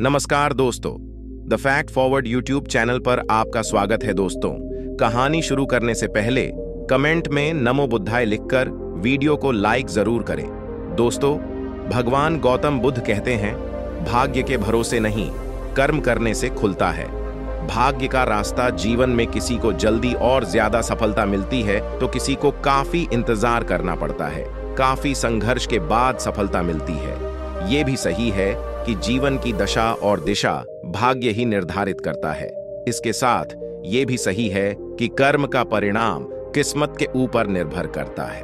नमस्कार दोस्तों, the fact forward YouTube channel पर आपका स्वागत है। दोस्तों, कहानी शुरू करने से पहले कमेंट में नमो बुद्धाय लिखकर वीडियो को लाइक जरूर करें। दोस्तों, भगवान गौतम बुद्ध कहते हैं, भाग्य के भरोसे नहीं, कर्म करने से खुलता है। भाग्य का रास्ता जीवन में किसी को जल्दी और ज्यादा सफलता मिलती है तो किसी को काफी इंतजार करना पड़ता है। काफी संघर्ष के बाद सफलता मिलती है। ये भी सही है कि जीवन की दशा और दिशा भाग्य ही निर्धारित करता है। इसके साथ ये भी सही है कि कर्म का परिणाम किस्मत के ऊपर निर्भर करता है।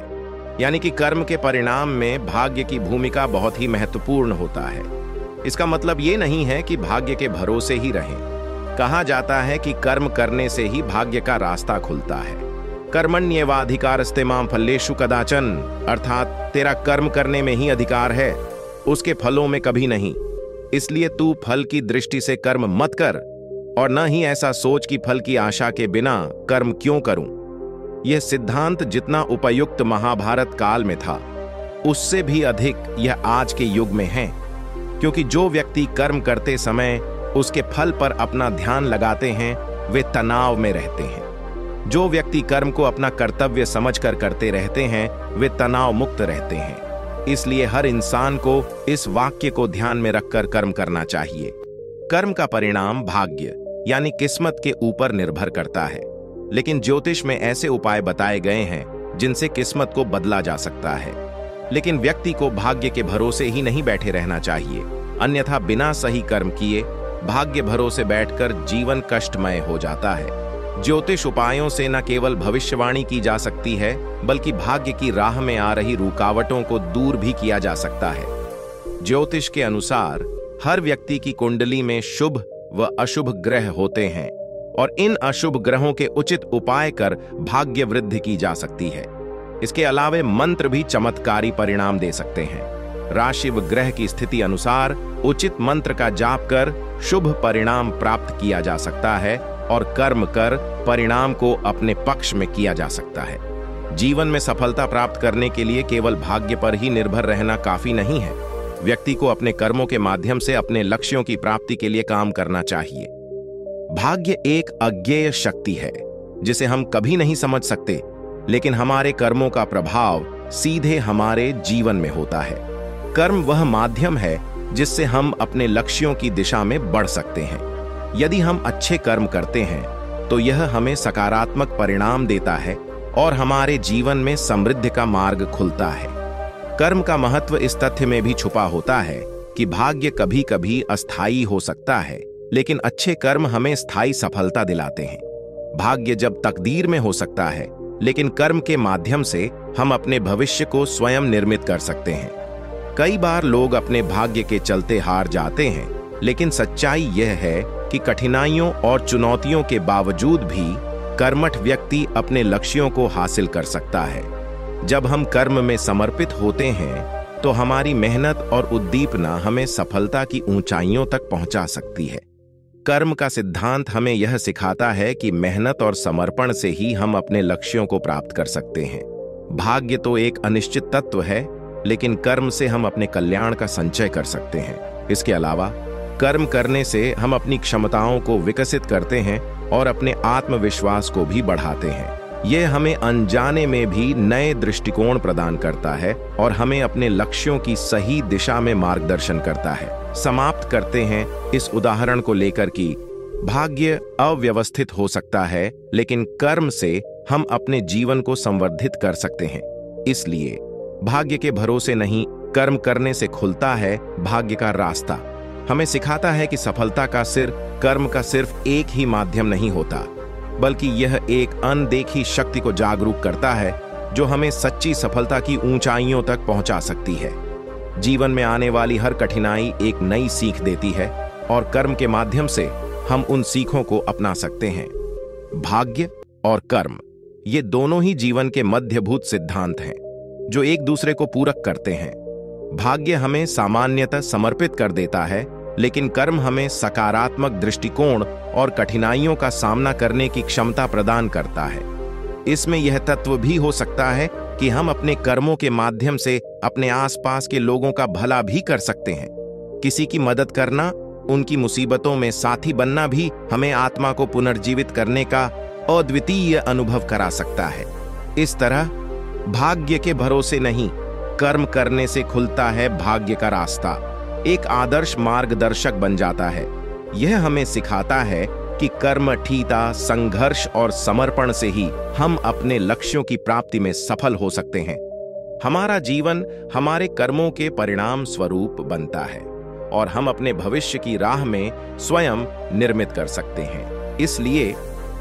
यानी कि कर्म के परिणाम में भाग्य की भूमिका बहुत ही महत्वपूर्ण होता है। इसका मतलब ये नहीं है कि भाग्य के भरोसे ही रहें। कहा जाता है कि कर्म करने से ही भाग्य का रास्ता खुलता है। कर्मण्येवाधिकारस्ते मां फलेषु कदाचन, अर्थात तेरा कर्म करने में ही अधिकार है, उसके फलों में कभी नहीं। इसलिए तू फल की दृष्टि से कर्म मत कर और न ही ऐसा सोच कि फल की आशा के बिना कर्म क्यों करूं। यह सिद्धांत जितना उपयुक्त महाभारत काल में था, उससे भी अधिक यह आज के युग में है। क्योंकि जो व्यक्ति कर्म करते समय उसके फल पर अपना ध्यान लगाते हैं, वे तनाव में रहते हैं। जो व्यक्ति कर्म को अपना कर्तव्य समझकर करते रहते हैं, वे तनाव मुक्त रहते हैं। इसलिए हर इंसान को इस वाक्य को ध्यान में रखकर कर्म करना चाहिए। कर्म का परिणाम भाग्य यानी किस्मत के ऊपर निर्भर करता है, लेकिन ज्योतिष में ऐसे उपाय बताए गए हैं जिनसे किस्मत को बदला जा सकता है। लेकिन व्यक्ति को भाग्य के भरोसे ही नहीं बैठे रहना चाहिए, अन्यथा बिना सही कर्म किए भाग्य भरोसे बैठकर जीवन कष्टमय हो जाता है। ज्योतिष उपायों से न केवल भविष्यवाणी की जा सकती है, बल्कि भाग्य की राह में आ रही रुकावटों को दूर भी किया जा सकता है। ज्योतिष के अनुसार हर व्यक्ति की कुंडली में शुभ व अशुभ ग्रह होते हैं और इन अशुभ ग्रहों के उचित उपाय कर भाग्य वृद्धि की जा सकती है। इसके अलावे मंत्र भी चमत्कारी परिणाम दे सकते हैं। राशि व ग्रह की स्थिति अनुसार उचित मंत्र का जाप कर शुभ परिणाम प्राप्त किया जा सकता है और कर्म कर परिणाम को अपने पक्ष में किया जा सकता है। जीवन में सफलता प्राप्त करने के लिए केवल भाग्य पर ही निर्भर रहना काफी नहीं है। व्यक्ति को अपने कर्मों के माध्यम से अपने लक्ष्यों की प्राप्ति के लिए काम करना चाहिए। भाग्य एक अज्ञेय शक्ति है जिसे हम कभी नहीं समझ सकते, लेकिन हमारे कर्मों का प्रभाव सीधे हमारे जीवन में होता है। कर्म वह माध्यम है जिससे हम अपने लक्ष्यों की दिशा में बढ़ सकते हैं। यदि हम अच्छे कर्म करते हैं तो यह हमें सकारात्मक परिणाम देता है और हमारे जीवन में समृद्धि का मार्ग खुलता है। कर्म का महत्व इस तथ्य में भी छुपा होता है कि भाग्य कभी कभी अस्थायी हो सकता है, लेकिन अच्छे कर्म हमें स्थायी सफलता दिलाते हैं। भाग्य जब तकदीर में हो सकता है, लेकिन कर्म के माध्यम से हम अपने भविष्य को स्वयं निर्मित कर सकते हैं। कई बार लोग अपने भाग्य के चलते हार जाते हैं, लेकिन सच्चाई यह है कि कठिनाइयों और चुनौतियों के बावजूद भी कर्मठ व्यक्ति अपने लक्ष्यों को हासिल कर सकता है। जब हम कर्म में समर्पित होते हैं तो हमारी मेहनत और उद्दीपना हमें सफलता की ऊंचाइयों तक पहुंचा सकती है। कर्म का सिद्धांत हमें यह सिखाता है कि मेहनत और समर्पण से ही हम अपने लक्ष्यों को प्राप्त कर सकते हैं। भाग्य तो एक अनिश्चित तत्व है, लेकिन कर्म से हम अपने कल्याण का संचय कर सकते हैं। इसके अलावा कर्म करने से हम अपनी क्षमताओं को विकसित करते हैं और अपने आत्मविश्वास को भी बढ़ाते हैं। यह हमें अनजाने में भी नए दृष्टिकोण प्रदान करता है और हमें अपने लक्ष्यों की सही दिशा में मार्गदर्शन करता है। समाप्त करते हैं इस उदाहरण को लेकर कि भाग्य अव्यवस्थित हो सकता है, लेकिन कर्म से हम अपने जीवन को संवर्धित कर सकते हैं। इसलिए भाग्य के भरोसे नहीं, कर्म करने से खुलता है भाग्य का रास्ता। हमें सिखाता है कि सफलता का कर्म का सिर्फ एक ही माध्यम नहीं होता, बल्कि यह एक अनदेखी शक्ति को जागरूक करता है जो हमें सच्ची सफलता की ऊंचाइयों तक पहुंचा सकती है। जीवन में आने वाली हर कठिनाई एक नई सीख देती है और कर्म के माध्यम से हम उन सीखों को अपना सकते हैं। भाग्य और कर्म ये दोनों ही जीवन के मध्यभूत सिद्धांत हैं जो एक दूसरे को पूरक करते हैं। भाग्य हमें सामान्यतः समर्पित कर देता है, लेकिन कर्म हमें सकारात्मक दृष्टिकोण और कठिनाइयों का सामना करने की क्षमता प्रदान करता है। इसमें यह तत्व भी हो सकता है कि हम अपने कर्मों के माध्यम से अपने आसपास के लोगों का भला भी कर सकते हैं। किसी की मदद करना उनकी मुसीबतों में साथी बनना भी हमें आत्मा को पुनर्जीवित करने का अद्वितीय अनुभव करा सकता है। इस तरह भाग्य के भरोसे नहीं, कर्म करने से खुलता है भाग्य का रास्ता, एक आदर्श मार्गदर्शक बन जाता है। यह हमें सिखाता है कि कर्मठीता, संघर्ष और समर्पण से ही हम अपने लक्ष्यों की प्राप्ति में सफल हो सकते हैं। हमारा जीवन हमारे कर्मों के परिणाम स्वरूप बनता है और हम अपने भविष्य की राह में स्वयं निर्मित कर सकते हैं। इसलिए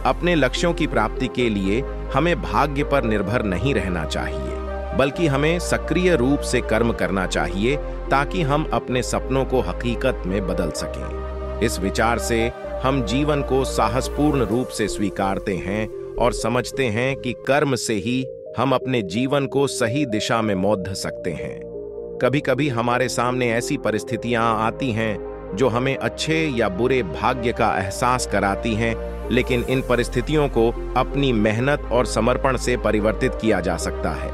अपने लक्ष्यों की प्राप्ति के लिए हमें भाग्य पर निर्भर नहीं रहना चाहिए, बल्कि हमें सक्रिय रूप से कर्म करना चाहिए ताकि हम अपने सपनों को हकीकत में बदल सकें। इस विचार से हम जीवन को साहसपूर्ण रूप से स्वीकारते हैं और समझते हैं कि कर्म से ही हम अपने जीवन को सही दिशा में मोड़ सकते हैं। कभी कभी हमारे सामने ऐसी परिस्थितियां आती हैं जो हमें अच्छे या बुरे भाग्य का एहसास कराती हैं, लेकिन इन परिस्थितियों को अपनी मेहनत और समर्पण से परिवर्तित किया जा सकता है।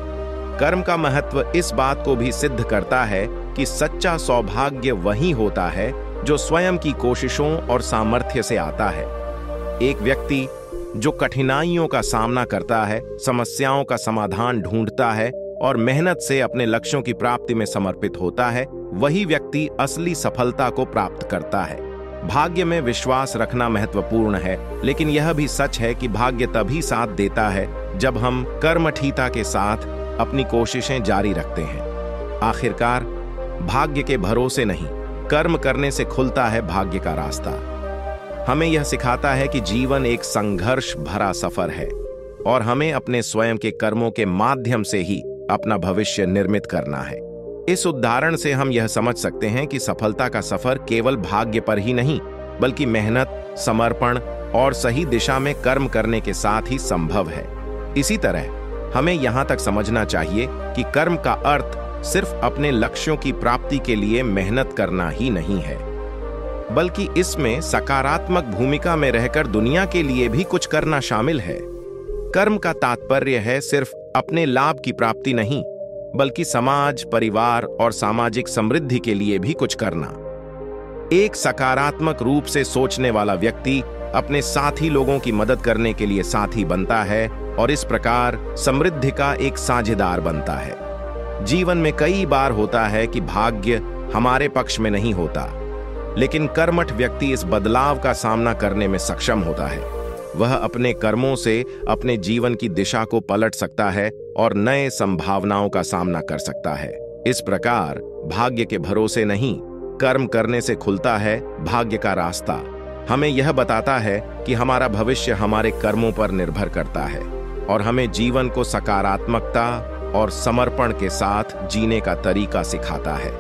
कर्म का महत्व इस बात को भी सिद्ध करता है कि सच्चा सौभाग्य वही होता है जो स्वयं की कोशिशों और सामर्थ्य से आता है। एक व्यक्ति जो कठिनाइयों का सामना करता है, समस्याओं का समाधान ढूंढता है और मेहनत से अपने लक्ष्यों की प्राप्ति में समर्पित होता है, वही व्यक्ति असली सफलता को प्राप्त करता है। भाग्य में विश्वास रखना महत्वपूर्ण है, लेकिन यह भी सच है कि भाग्य तभी साथ देता है जब हम कर्मठीता के साथ अपनी कोशिशें जारी रखते हैं। आखिरकार भाग्य के भरोसे नहीं, कर्म करने से खुलता है भाग्य का रास्ता। हमें यह सिखाता है कि जीवन एक संघर्ष भरा सफर है और हमें अपने स्वयं के कर्मों के माध्यम से ही अपना भविष्य निर्मित करना है। इस उदाहरण से हम यह समझ सकते हैं कि सफलता का सफर केवल भाग्य पर ही नहीं, बल्कि मेहनत, समर्पण और सही दिशा में कर्म करने के साथ ही संभव है। इसी तरह हमें यहां तक समझना चाहिए कि कर्म का अर्थ सिर्फ अपने लक्ष्यों की प्राप्ति के लिए मेहनत करना ही नहीं है, बल्कि इसमें सकारात्मक भूमिका में रहकर दुनिया के लिए भी कुछ करना शामिल है। कर्म का तात्पर्य है सिर्फ अपने लाभ की प्राप्ति नहीं, बल्कि समाज, परिवार और सामाजिक समृद्धि के लिए भी कुछ करना। एक सकारात्मक रूप से सोचने वाला व्यक्ति अपने साथी लोगों की मदद करने के लिए साथी बनता है और इस प्रकार समृद्धि का एक साझेदार बनता है। जीवन में कई बार होता है कि भाग्य हमारे पक्ष में नहीं होता, लेकिन कर्मठ व्यक्ति इस बदलाव का सामना करने में सक्षम होता है। वह अपने कर्मों से अपने जीवन की दिशा को पलट सकता है और नए संभावनाओं का सामना कर सकता है। इस प्रकार भाग्य के भरोसे नहीं, कर्म करने से खुलता है भाग्य का रास्ता। हमें यह बताता है कि हमारा भविष्य हमारे कर्मों पर निर्भर करता है और हमें जीवन को सकारात्मकता और समर्पण के साथ जीने का तरीका सिखाता है।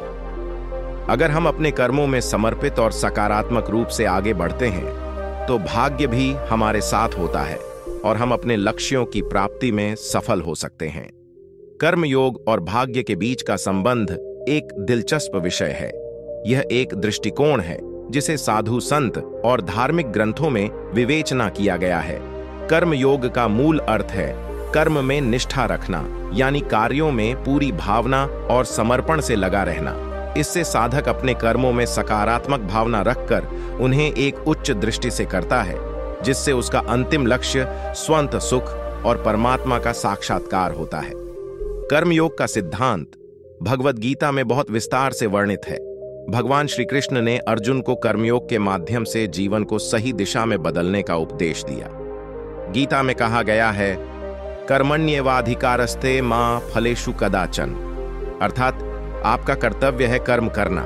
अगर हम अपने कर्मों में समर्पित और सकारात्मक रूप से आगे बढ़ते हैं, तो भाग्य भी हमारे साथ होता है और हम अपने लक्ष्यों की प्राप्ति में सफल हो सकते हैं। कर्मयोग और भाग्य के बीच का संबंध एक दिलचस्प विषय है। यह एक दृष्टिकोण है जिसे साधु संत और धार्मिक ग्रंथों में विवेचना किया गया है। कर्मयोग का मूल अर्थ है कर्म में निष्ठा रखना, यानी कार्यों में पूरी भावना और समर्पण से लगा रहना। इससे साधक अपने कर्मों में सकारात्मक भावना रखकर उन्हें एक उच्च दृष्टि से करता है, जिससे उसका अंतिम लक्ष्य स्वंत सुख और परमात्मा का साक्षात्कार होता है। कर्मयोग का सिद्धांत भगवद गीता में बहुत विस्तार से वर्णित है। भगवान श्री कृष्ण ने अर्जुन को कर्मयोग के माध्यम से जीवन को सही दिशा में बदलने का उपदेश दिया। गीता में कहा गया है, कर्मण्येवाधिकारस्ते मा फलेषु कदाचन, अर्थात आपका कर्तव्य है कर्म करना,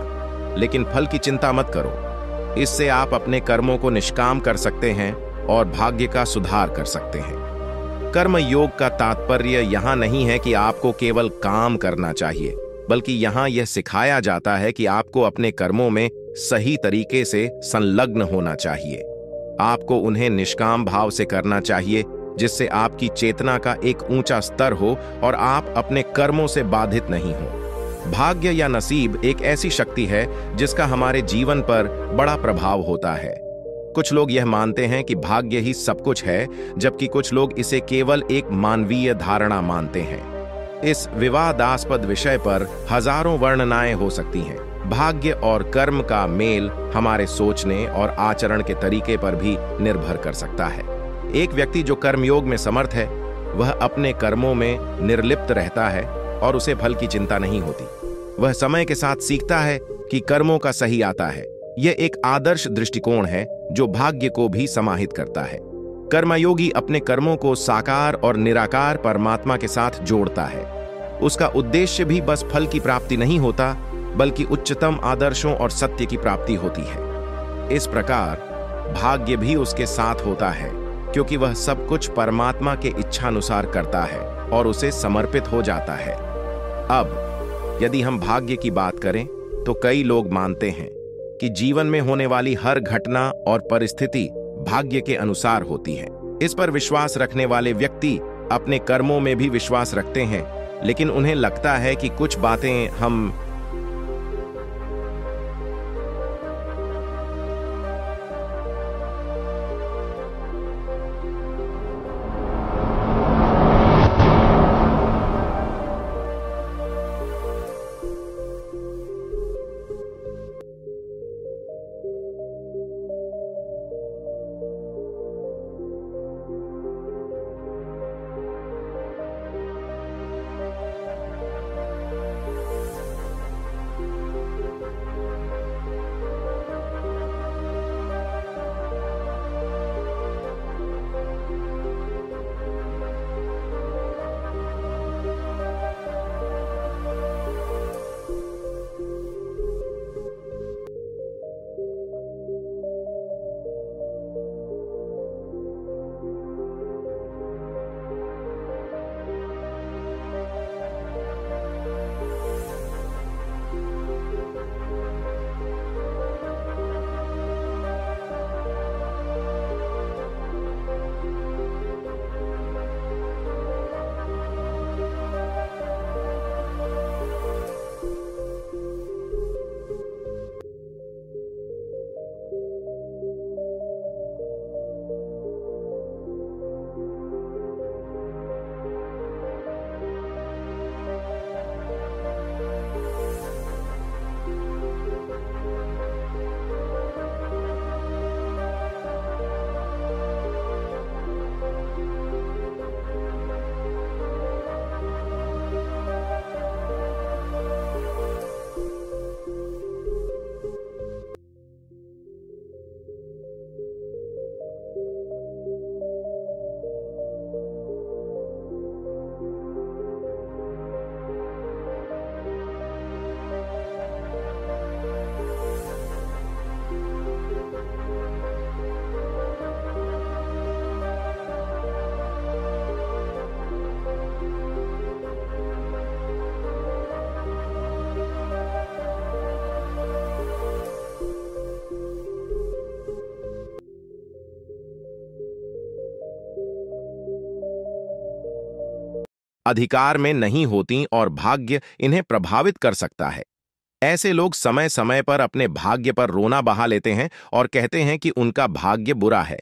लेकिन फल की चिंता मत करो। इससे आप अपने कर्मों को निष्काम कर सकते हैं और भाग्य का सुधार कर सकते हैं। कर्म योग का तात्पर्य यहां नहीं है कि आपको केवल काम करना चाहिए, बल्कि यहां यह सिखाया जाता है कि आपको अपने कर्मों में सही तरीके से संलग्न होना चाहिए। आपको उन्हें निष्काम भाव से करना चाहिए, जिससे आपकी चेतना का एक ऊंचा स्तर हो और आप अपने कर्मों से बाधित नहीं हो। भाग्य या नसीब एक ऐसी शक्ति है जिसका हमारे जीवन पर बड़ा प्रभाव होता है। कुछ लोग यह मानते हैं कि भाग्य ही सब कुछ है, जबकि कुछ लोग इसे केवल एक मानवीय धारणा मानते हैं। इस विवादास्पद विषय पर हजारों वर्णनाएं हो सकती हैं। भाग्य और कर्म का मेल हमारे सोचने और आचरण के तरीके पर भी निर्भर कर सकता है। एक व्यक्ति जो कर्मयोग में समर्थ है, वह अपने कर्मों में निर्लिप्त रहता है और उसे फल की चिंता नहीं होती। वह समय के साथ सीखता है कि कर्मों का सही आता है। यह एक आदर्श दृष्टिकोण है जो भाग्य को भी समाहित करता है। कर्मयोगी अपने कर्मों को साकार और निराकार परमात्मा के साथ जोड़ता है। उसका उद्देश्य भी बस फल की प्राप्ति नहीं होता, बल्कि उच्चतम आदर्शों और सत्य की प्राप्ति होती है। इस प्रकार भाग्य भी उसके साथ होता है, क्योंकि वह सब कुछ परमात्मा के इच्छानुसार करता है और उसे समर्पित हो जाता है। अब यदि हम भाग्य की बात करें तो कई लोग मानते हैं कि जीवन में होने वाली हर घटना और परिस्थिति भाग्य के अनुसार होती है। इस पर विश्वास रखने वाले व्यक्ति अपने कर्मों में भी विश्वास रखते हैं, लेकिन उन्हें लगता है कि कुछ बातें हम अधिकार में नहीं होती और भाग्य इन्हें प्रभावित कर सकता है। ऐसे लोग समय समय पर अपने भाग्य पर रोना बहा लेते हैं और कहते हैं कि उनका भाग्य बुरा है।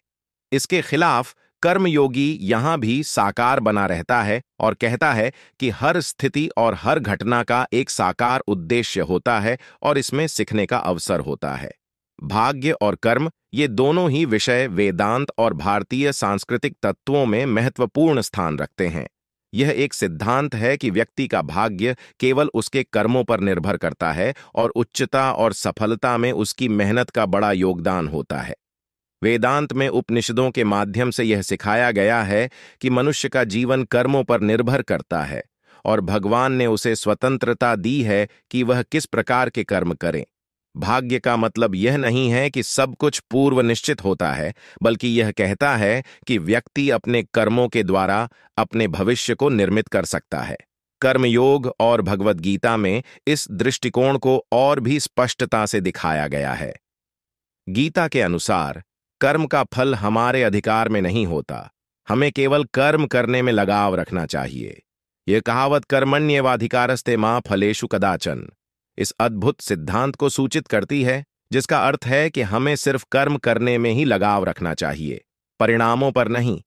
इसके खिलाफ कर्मयोगी यहां भी साकार बना रहता है और कहता है कि हर स्थिति और हर घटना का एक साकार उद्देश्य होता है और इसमें सीखने का अवसर होता है। भाग्य और कर्म ये दोनों ही विषय वेदांत और भारतीय सांस्कृतिक तत्वों में महत्वपूर्ण स्थान रखते हैं। यह एक सिद्धांत है कि व्यक्ति का भाग्य केवल उसके कर्मों पर निर्भर करता है और उच्चता और सफलता में उसकी मेहनत का बड़ा योगदान होता है। वेदांत में उपनिषदों के माध्यम से यह सिखाया गया है कि मनुष्य का जीवन कर्मों पर निर्भर करता है और भगवान ने उसे स्वतंत्रता दी है कि वह किस प्रकार के कर्म करे। भाग्य का मतलब यह नहीं है कि सब कुछ पूर्व निश्चित होता है, बल्कि यह कहता है कि व्यक्ति अपने कर्मों के द्वारा अपने भविष्य को निर्मित कर सकता है। कर्मयोग और भगवद गीता में इस दृष्टिकोण को और भी स्पष्टता से दिखाया गया है। गीता के अनुसार कर्म का फल हमारे अधिकार में नहीं होता, हमें केवल कर्म करने में लगाव रखना चाहिए। यह कहावत कर्मण्येवाधिकारस्ते मा फलेषु कदाचन इस अद्भुत सिद्धांत को सूचित करती है, जिसका अर्थ है कि हमें सिर्फ कर्म करने में ही लगाव रखना चाहिए, परिणामों पर नहीं।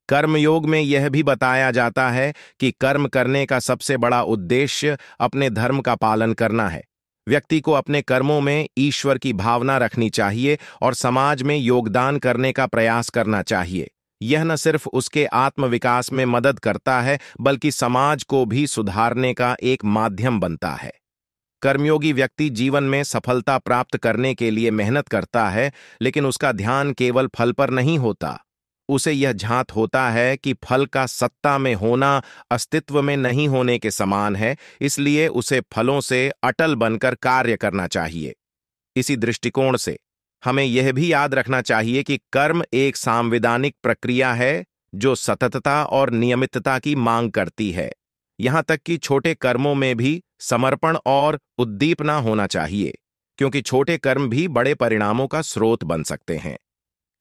कर्मयोग में यह भी बताया जाता है कि कर्म करने का सबसे बड़ा उद्देश्य अपने धर्म का पालन करना है। व्यक्ति को अपने कर्मों में ईश्वर की भावना रखनी चाहिए और समाज में योगदान करने का प्रयास करना चाहिए। यह न सिर्फ उसके आत्मविकास में मदद करता है, बल्कि समाज को भी सुधारने का एक माध्यम बनता है। कर्मयोगी व्यक्ति जीवन में सफलता प्राप्त करने के लिए मेहनत करता है, लेकिन उसका ध्यान केवल फल पर नहीं होता। उसे यह झांत होता है कि फल का सत्ता में होना अस्तित्व में नहीं होने के समान है, इसलिए उसे फलों से अटल बनकर कार्य करना चाहिए। इसी दृष्टिकोण से हमें यह भी याद रखना चाहिए कि कर्म एक सांविधानिक प्रक्रिया है जो सततता और नियमितता की मांग करती है। यहां तक कि छोटे कर्मों में भी समर्पण और उद्दीपना होना चाहिए, क्योंकि छोटे कर्म भी बड़े परिणामों का स्रोत बन सकते हैं।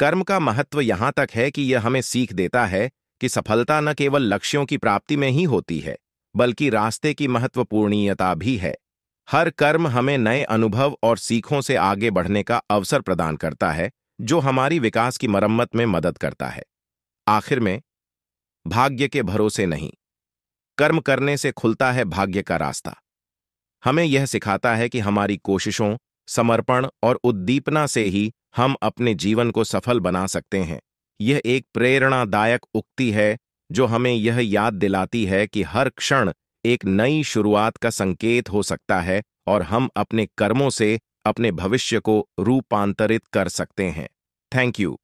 कर्म का महत्व यहां तक है कि यह हमें सीख देता है कि सफलता न केवल लक्ष्यों की प्राप्ति में ही होती है, बल्कि रास्ते की महत्वपूर्णीयता भी है। हर कर्म हमें नए अनुभव और सीखों से आगे बढ़ने का अवसर प्रदान करता है, जो हमारी विकास की मरम्मत में मदद करता है। आखिर में, भाग्य के भरोसे नहीं, कर्म करने से खुलता है भाग्य का रास्ता। हमें यह सिखाता है कि हमारी कोशिशों, समर्पण और उद्दीपना से ही हम अपने जीवन को सफल बना सकते हैं। यह एक प्रेरणादायक उक्ति है जो हमें यह याद दिलाती है कि हर क्षण एक नई शुरुआत का संकेत हो सकता है और हम अपने कर्मों से अपने भविष्य को रूपांतरित कर सकते हैं। Thank you.